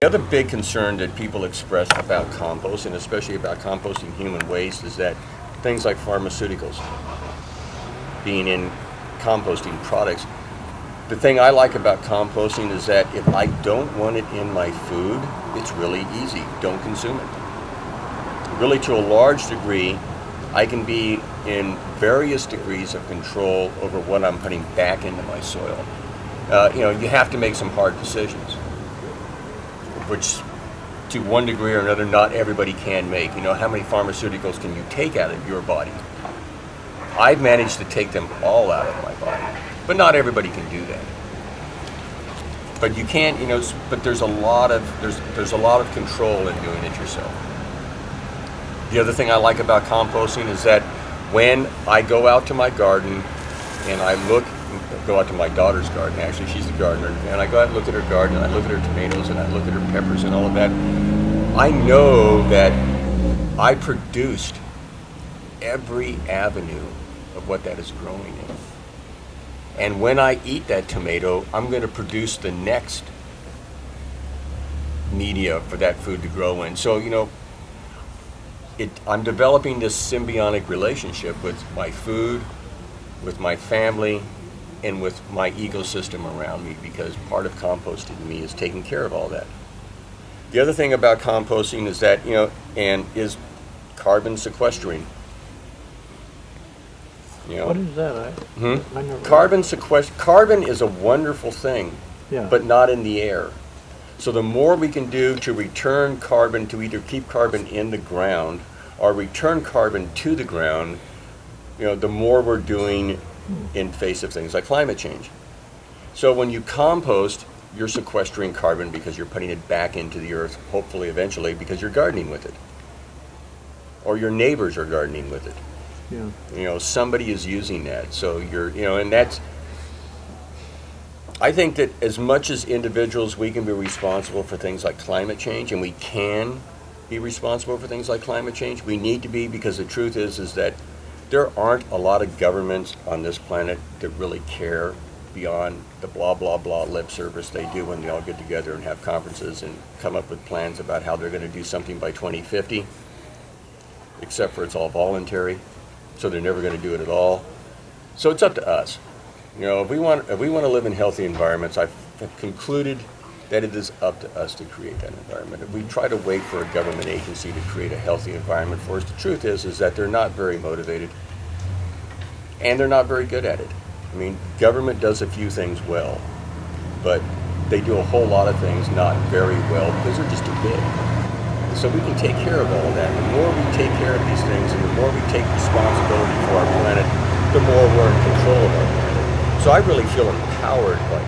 The other big concern that people express about compost, and especially about composting human waste, is that things like pharmaceuticals being in composting products. The thing I like about composting is that if I don't want it in my food, it's really easy. Don't consume it. Really, to a large degree, I can be in various degrees of control over what I'm putting back into my soil. You have to make some hard decisions, which to one degree or another, not everybody can make. How many pharmaceuticals can you take out of your body? I've managed to take them all out of my body, but not everybody can do that. But you can't, but there's a lot of control in doing it yourself. The other thing I like about composting is that when I go out to my garden and go out to my daughter's garden, actually, she's the gardener, and I go out and look at her garden, and I look at her tomatoes, and I look at her peppers and all of that, I know that I produced every avenue of what that is growing in. And when I eat that tomato, I'm going to produce the next media for that food to grow in. So, I'm developing this symbiotic relationship with my food, with my family, and with my ecosystem around me, because part of composting to me is taking care of all that. The other thing about composting is that, is carbon sequestering. What is that? I never Carbon is a wonderful thing, Yeah. but not in the air. So the more we can do to return carbon, to either keep carbon in the ground or return carbon to the ground, the more we're doing in face of things like climate change. So when you compost, you're sequestering carbon because you're putting it back into the earth, hopefully eventually, because you're gardening with it. Or your neighbors are gardening with it. Yeah. Somebody is using that. So and that's, I think that as much as individuals, we can be responsible for things like climate change, and we can be responsible for things like climate change. We need to be, because the truth is that there aren't a lot of governments on this planet that really care beyond the blah, blah, blah lip service they do when they all get together and have conferences and come up with plans about how they're going to do something by 2050, except for it's all voluntary, so they're never going to do it at all. So it's up to us. If we want to live in healthy environments, I've concluded that it is up to us to create that environment. If we try to wait for a government agency to create a healthy environment for us, the truth is that they're not very motivated, and they're not very good at it. I mean, government does a few things well, but they do a whole lot of things not very well because they're just too big. So we can take care of all of that. The more we take care of these things, and the more we take responsibility for our planet, the more we're in control of our planet. So I really feel empowered by